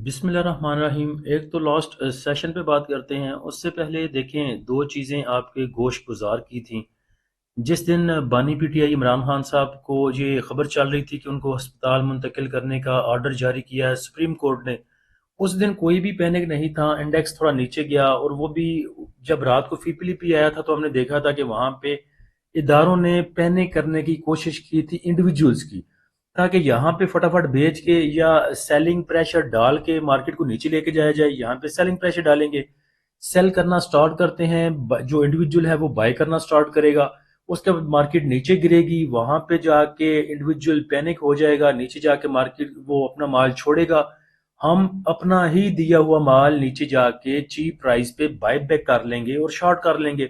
بسم اللہ الرحمن الرحیم۔ ایک تو لاسٹ سیشن پہ بات کرتے ہیں، اس سے پہلے دیکھیں دو چیزیں آپ کے گوش گزار کی تھیں۔ جس دن بانی P T I Imran Khan صاحب کو یہ خبر چل رہی تھی کہ ان کو ہسپتال منتقل کرنے کا آرڈر جاری کیا ہے سپریم کورٹ نے، اس دن کوئی بھی پینک نہیں تھا، انڈیکس تھوڑا نیچے گیا، اور وہ بھی جب رات کو فی آیا تھا تو ہم نے دیکھا تھا کہ وہاں پہ اداروں نے پینک کرنے کی کوشش کی تھی انڈیویجولز کی، تاکہ یہاں پہ فٹافٹ بیچ کے یا سیلنگ پریشر ڈال کے مارکیٹ کو نیچے لے کے جایا جائے۔ یہاں پہ سیلنگ پریشر ڈالیں گے، سیل کرنا سٹارٹ کرتے ہیں، جو انڈیویجول ہے وہ بائی کرنا سٹارٹ کرے گا، اس کے بعد مارکیٹ نیچے گرے گی، وہاں پہ جا کے انڈیویجول پینک ہو جائے گا، نیچے جا کے مارکیٹ وہ اپنا مال چھوڑے گا، ہم اپنا ہی دیا ہوا مال نیچے جا کے چیپ پرائز پہ بائی بیک کر لیں گے اور شارٹ کر لیں گے۔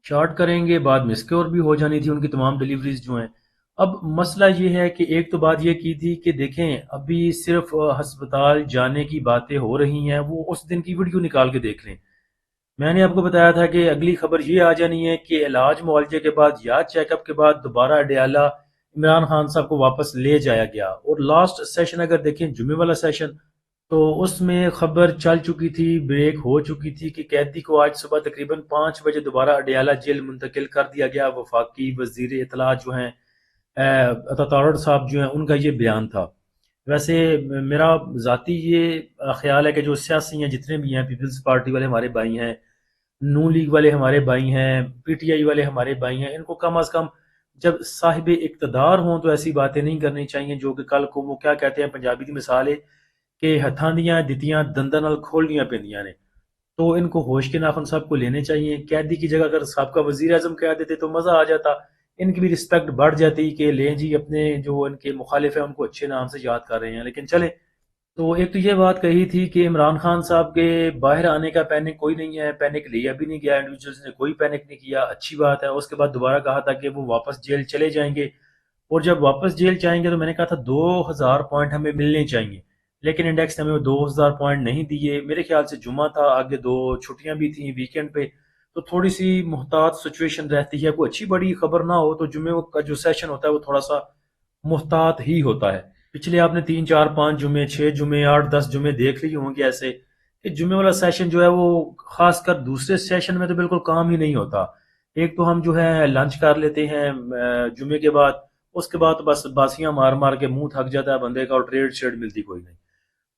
شارٹ کریں گے، بعد میں سکیور بھی ہو جانی تھی ان کی تمام ڈیلیوریز جو ہیں۔ اب مسئلہ یہ ہے کہ ایک تو بات یہ کی تھی کہ دیکھیں ابھی صرف ہسپتال جانے کی باتیں ہو رہی ہیں، وہ اس دن کی ویڈیو نکال کے دیکھ لیں۔ میں نے آپ کو بتایا تھا کہ اگلی خبر یہ آ جانی ہے کہ علاج معالجے کے بعد یا چیک اپ کے بعد دوبارہ اڈیالہ عمران خان صاحب کو واپس لے جایا گیا، اور لاسٹ سیشن اگر دیکھیں جمعے والا سیشن، تو اس میں خبر چل چکی تھی، بریک ہو چکی تھی کہ قیدی کو آج صبح تقریباً 5 بجے دوبارہ اڈیالہ جیل منتقل کر دیا گیا۔ وفاقی وزیر اطلاع جو ہیں عطا تارڑ صاحب جو ہیں، ان کا یہ بیان تھا۔ ویسے میرا ذاتی یہ خیال ہے کہ جو سیاسی ہیں جتنے بھی ہیں، پیپلز پارٹی والے ہمارے بھائی ہیں، نون لیگ والے ہمارے بھائی ہیں، پی ٹی آئی والے ہمارے بھائی ہیں، ان کو کم از کم جب صاحب اقتدار ہوں تو ایسی باتیں نہیں کرنی چاہیے جو کہ کل کو وہ کیا کہتے ہیں، پنجابی کی مثال ہے کہ ہتھاں دیاں دتیاں دنداں نال کھولنیاں پیندیاں نے۔ تو ان کو ہوش کے ناخن صاحب کو لینے چاہیے۔ قیدی کی جگہ اگر سابقہ وزیر اعظم کہہ دیتے تو مزہ آ جاتا، ان کی بھی رسپیکٹ بڑھ جاتی کہ لیں جی اپنے جو ان کے مخالف ہیں ان کو اچھے نام سے یاد کر رہے ہیں۔ لیکن چلیں، تو ایک تو یہ بات کہی تھی کہ عمران خان صاحب کے باہر آنے کا پینک کوئی نہیں ہے، پینک لیا بھی نہیں گیا، انڈیویجولز نے کوئی پینک نہیں کیا، اچھی بات ہے۔ اس کے بعد دوبارہ کہا تھا کہ وہ واپس جیل چلے جائیں گے، اور جب واپس جیل جائیں گے تو میں نے کہا تھا 2000 پوائنٹ ہمیں ملنے چاہیے، لیکن انڈیکس نے ہمیں 2000 پوائنٹ نہیں دیے۔ میرے خیال سے جمعہ تھا، آگے دو چھٹیاں بھی تھیں ویکینڈ پہ، تو تھوڑی سی محتاط سچویشن رہتی ہے، کوئی اچھی بڑی خبر نہ ہو تو جمعے کا جو سیشن ہوتا ہے وہ تھوڑا سا محتاط ہی ہوتا ہے۔ پچھلے آپ نے 3 4 5 جمعے، 6 جمعے، 8 10 جمعے دیکھ لی ہوں گے ایسے کہ جمعے والا سیشن جو ہے وہ خاص کر دوسرے سیشن میں تو بالکل کام ہی نہیں ہوتا۔ ایک تو ہم جو ہے لنچ کر لیتے ہیں جمعے کے بعد، اس کے بعد تو بس باسیاں مار مار کے منہ تھک جاتا ہے بندے کا، اور ٹریڈ شیڈ ملتی کوئی نہیں۔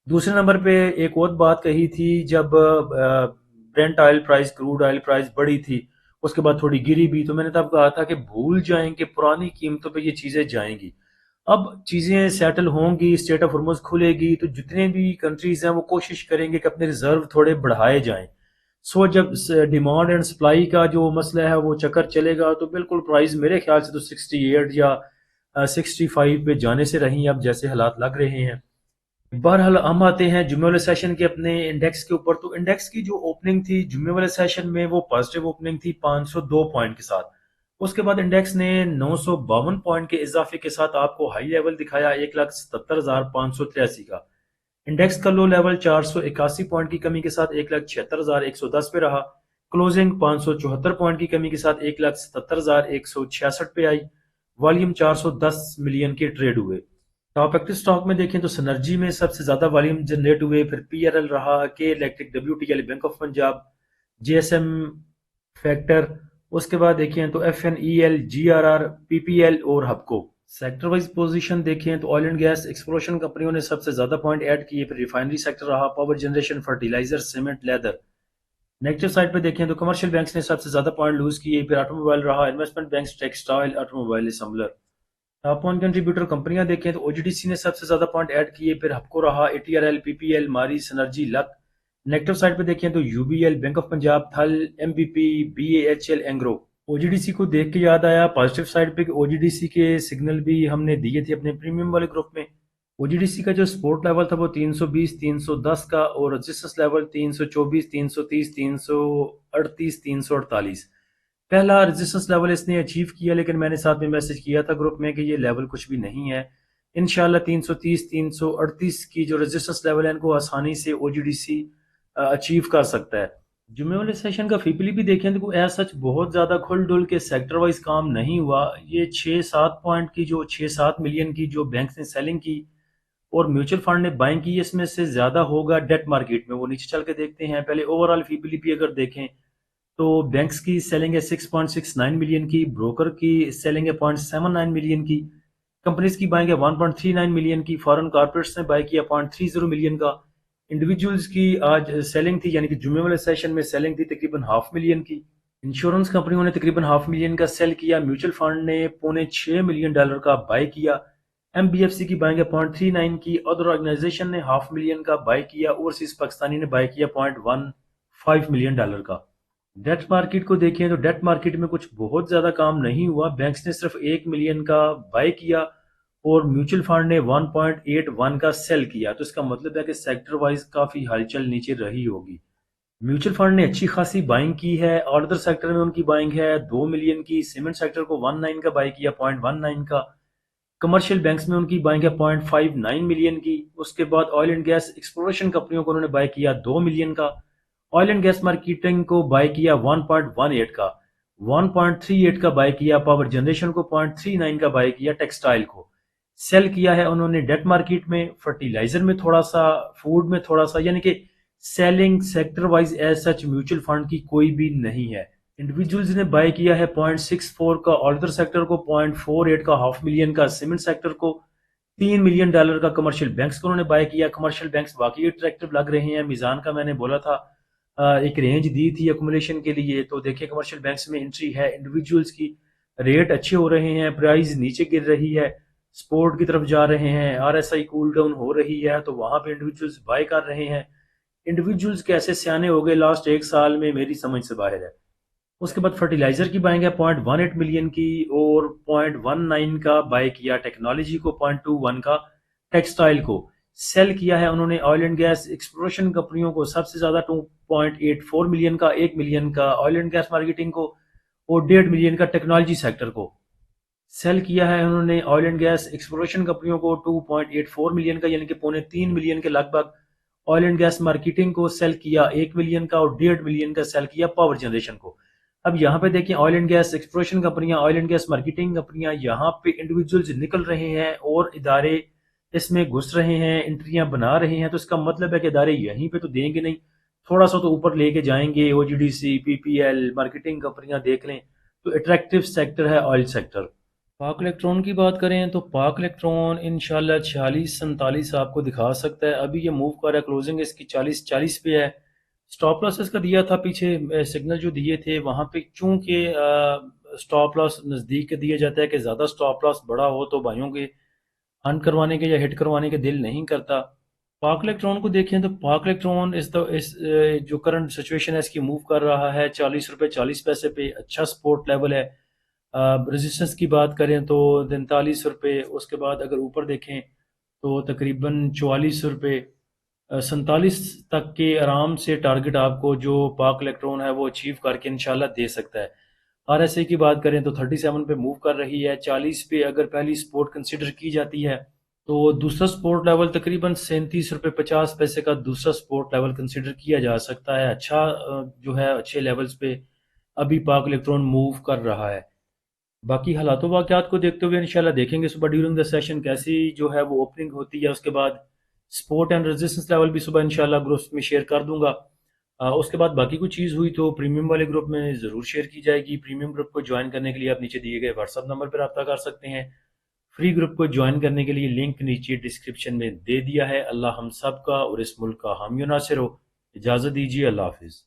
دوسرے نمبر پہ ایک اور بات کہی تھی جب Brent oil price, crude oil price بڑی تھی، اس کے بعد تھوڑی گری بھی، تو میں نے تب کہا تھا کہ بھول جائیں کہ پرانی قیمتوں پہ یہ چیزیں جائیں گی۔ اب چیزیں سیٹل ہوں گی، اسٹیٹ آف ہرمز کھلے گی، تو جتنے بھی کنٹریز ہیں وہ کوشش کریں گے کہ اپنے ریزرو تھوڑے بڑھائے جائیں۔ سو جب ڈیمانڈ اینڈ سپلائی کا جو مسئلہ ہے وہ چکر چلے گا تو بالکل پرائز میرے خیال سے تو 68 یا 65 پہ جانے سے رہیں اب جیسے حالات لگ رہے ہیں۔ بہرحال ہم آتے ہیں جمعے والے سیشن کے اپنے انڈیکس کے اوپر، تو انڈیکس کی جو اوپننگ تھی جمعے والے سیشن میں وہ پازیٹیو اوپننگ تھی 502 پوائنٹ کے ساتھ۔ اس کے بعد انڈیکس نے 952 پوائنٹ کے اضافے کے ساتھ آپ کو ہائی لیول دکھایا 1,77,583 کا۔ انڈیکس کا لو لیول 481 پوائنٹ کی کمی کے ساتھ 1,76,110 پہ رہا۔ کلوزنگ 574 پوائنٹ کی کمی کے ساتھ 1,77,166 پہ آئی۔ والیوم 410 ملین کے ٹریڈ ہوئے۔ ٹاپ ایکٹیو سٹاک میں دیکھیں تو سنرجی میں سب سے زیادہ والیوم جنریٹ ہوئے، پھر پی آر ایل رہا، K electric, W T L, bank of Punjab, G S M factor. اس کے بعد دیکھیں تو F N E L, G R R, P P L اور ہپکو۔ سیکٹر وائز پوزیشن دیکھیں تو آئل اینڈ گیس ایکسپلوشن کمپنیوں نے سب سے زیادہ پوائنٹ ایڈ کیے، پھر ریفائنری سیکٹر رہا، power generation, fertilizer, cement, leather. Negative side پہ دیکھیں تو کمرشل بینکس نے سب سے زیادہ پوائنٹ لوز کیے، پھر آٹو موبائل رہا، investment banks, textile, auto mobile assembler. Top one contributor کمپنیاں دیکھیں تو او جی ڈی سی نے سب سے زیادہ پوائنٹ ایڈ کیے، پھر ہپکو رہا، A T R L, P P L, Mari, Synergy, Luck. Negative side پہ دیکھیں تو U B L, bank of Punjab, Thal, M B P, B A H L, Engro. O G D C کو دیکھ کے یاد آیا پازیٹیو سائڈ پہ کہ او جی ڈی سی کے سگنل بھی ہم نے دیے تھے اپنے پریمیم والے گروپ میں۔ او جی ڈی سی کا جو سپورٹ لیول تھا وہ 320 310 کا، اور ریزسٹنس لیول 324 330 338 348۔ پہلا ریزسٹنس لیول اس نے اچیو کیا، لیکن میں نے ساتھ میں میسج کیا تھا گروپ میں کہ یہ لیول کچھ بھی نہیں ہے۔ انشاءاللہ 330 338 کی جو ریزسٹنس لیول ہے ان کو آسانی سے او جی ڈی سی اچیو کر سکتا ہے۔ جمعے والے سیشن کا فیبلی بھی دیکھیں تو ایسا سچ بہت زیادہ کھل ڈل کے سیکٹر وائز کام نہیں ہوا۔ یہ 6-7 پوائنٹ کی جو 6-7 ملین کی جو بینکس نے سیلنگ کی، اور میوچل فنڈ نے بائنگ کی اس میں سے زیادہ ہوگا ڈیٹ مارکیٹ میں. وہ نیچے چل کے دیکھتے ہیں. پہلے اوور آل فی پی اگر دیکھیں تو بینکس کی سیلنگ ہے 6.69 ملین کی، بروکر کی سیلنگ ہے 0.79 ملین کی، کمپنیز کی بائنگ ہے 1.39 ملین کی، فارن کارپوریٹس نے بائی کیا 0.30 ملین کا، انڈیویجولز کی آج سیلنگ تھی یعنی کہ جمعے والے سیشن میں سیلنگ تھی تقریباً 500,000 کی. انشورنس کمپنیوں نے تقریباً 500,000 کا سیل کیا. میوچل فنڈ نے $6.25 ملین کا بائی کیا. ایم بی ایف سی کی بائنگ ہے 0.39 کی. ادر آرگنائزیشن نے $500,000 کا بائی کیا. اوورسیز پاکستانی نے بائی کیا $0.15 ملین کا. ڈیٹ مارکیٹ کو دیکھیں تو ڈیٹ مارکیٹ میں کچھ بہت زیادہ کام نہیں ہوا. بینکس نے صرف 1 ملین کا بائی کیا اور میوچل فنڈ نے 1.81 کا سیل کیا. تو اس کا مطلب ہے کہ سیکٹر وائز کافی ہلچل نیچے رہی ہوگی. میوچل فنڈ نے اچھی خاصی بائنگ کی ہے. اور ادر سیکٹر میں ان کی بائنگ ہے 2 ملین کی. سیمنٹ سیکٹر کو 19 کا بائی کیا 0.19 کا. کمرشل بینکس میں ان کی بائنگ ہے 0.59 ملین کی. اس کے بعد آئل اینڈ گیس ایکسپلوریشن کمپنیوں کو انہوں نے بائی کیا 2 ملین کا. آئل اینڈ گیس مارکیٹنگ کو بائی کیا 1.18 کا. 1.38 کا بائی کیا. پاور جنریشن کو 0.39 کا بائی کیا. ٹیکسٹائل کو سیل کیا ہے انہوں نے ڈیٹ مارکیٹ میں، فرٹیلائزر میں تھوڑا سا، فوڈ میں تھوڑا سا، یعنی کہ selling sector wise as such mutual fund کی کوئی بھی نہیں ہے. انڈیویجولز نے بائی کیا ہے 0.64 کا. آلدر سیکٹر کو 0.48 کا، 500,000 کا. سیمنٹ سیکٹر کو $3 ملین کا. کمرشل بینکس کو انہوں نے بائی کیا. کمرشل بینکس واقعی اٹریکٹیو لگ رہے ہیں. میزان کا میں نے بولا تھا ایک رینج دی تھی ایکومولیشن کے لیے، تو دیکھیں کمرشل بینکس میں انٹری ہے. انڈیویجولز کی ریٹ اچھے ہو رہے ہیں، پرائز نیچے گر رہی ہے، سپورٹ کی طرف جا رہے ہیں، R S I cool down ہو رہی ہے، تو وہاں پہ انڈیویجولز بائی کر رہے ہیں. انڈیویجولز کیسے سیانے ہو گئے لاسٹ ایک سال میں میری سمجھ سے باہر ہے. اس کے بعد فرٹیلائزر کی بائنگ ہے 0.18 ملین کی اور 0.19 کا بائی کیا. ٹیکنالوجی کو 0.21 کا. ٹیکسٹائل کو سیل کیا ہے انہوں نے. آئل اینڈ گیس ایکسپلوریشن کمپنیوں کو سب سے زیادہ 2.84 ملین کا، 1 ملین کا. آئل اینڈ گیس مارکیٹنگ کو اور 1.5 ملین کا. ٹیکنالوجی سیکٹر کو سیل کیا ہے انہوں نے. آئل اینڈ گیس ایکسپلوریشن کمپنیوں کو 2.84 ملین کا یعنی کہ 0.3 ملین کے لگ بھگ. آئل اینڈ گیس مارکیٹنگ کو سیل کیا 1 ملین کا اور 1.5 ملین کا سیل کیا پاور جنریشن کو. اب یہاں پہ دیکھیں آئل اینڈ گیس ایکسپلوریشن کمپنیاں، آئل اینڈ گیس مارکیٹنگ کمپنیاں، یہاں پہ انڈیویجولز نکل رہے ہیں اور ادارے اس میں گھس رہے ہیں، انٹریاں بنا رہے ہیں. تو اس کا مطلب ہے کہ ادارے یہیں پہ تو دیں گے نہیں، تھوڑا سا تو اوپر لے کے جائیں گے. او جی ڈی سی، پی پی ایل، مارکیٹنگ کمپنیاں دیکھ لیں. تو اٹریکٹیو سیکٹر ہے آئل سیکٹر. پاک الیکٹرون کی بات کریں تو پاک الیکٹرون انشاءاللہ 46-47 آپ کو دکھا سکتا ہے. ابھی یہ موو کر رہا ہے، کلوزنگ اس کی 40 پہ ہے. سٹاپ لاس اس کا دیا تھا پیچھے، سگنل جو دیے تھے وہاں پہ چونکہ سٹاپ لاس نزدیک کے دیا جاتا ہے کہ زیادہ سٹاپ لاس بڑا ہو تو بھائیوں کے ہنٹ کروانے کے یا ہٹ کروانے کے دل نہیں کرتا. پاک الیکٹرون کو دیکھیں تو پاک الیکٹرون اس جو کرنٹ سچویشن ہے اس کی موو کر رہا ہے 40 روپے 40 پیسے پہ. اچھا سپورٹ لیول ہے. ریزسٹنس کی بات کریں تو 43 روپے. اس کے بعد اگر اوپر دیکھیں تو تقریباً 44 روپے 47 تک کے آرام سے ٹارگٹ آپ کو جو پاک الیکٹرون ہے وہ اچیو کر کے انشاءاللہ دے سکتا ہے. آر ایس اے کی بات کریں تو 37 پہ موو کر رہی ہے. 40 پہ اگر پہلی سپورٹ کنسیڈر کی جاتی ہے تو دوسرا سپورٹ لیول تقریباً 37 روپے 50 پیسے کا دوسرا سپورٹ لیول کنسیڈر کیا جا سکتا ہے. اچھا جو ہے اچھے لیولز پہ ابھی پاک الیکٹرون موو کر رہا ہے. باقی حالات و واقعات کو دیکھتے ہوئے انشاءاللہ دیکھیں گے صبح ڈیورنگ دا سیشن کیسی جو ہے وہ اوپننگ ہوتی ہے. اس کے بعد سپورٹ اینڈ ریزسٹنس لیول بھی صبح انشاءاللہ گروپ میں شیئر کر دوں گا. اس کے بعد باقی کوئی چیز ہوئی تو پریمیم والے گروپ میں ضرور شیئر کی جائے گی. پریمیم گروپ کو جوائن کرنے کے لیے آپ نیچے دیے گئے واٹس ایپ نمبر پر رابطہ کر سکتے ہیں. فری گروپ کو جوائن کرنے کے لیے لنک نیچے ڈسکرپشن میں دے دیا ہے. اللہ ہم سب کا اور اس ملک کا حامی و ناصر ہو. اجازت دیجیے. اللہ حافظ.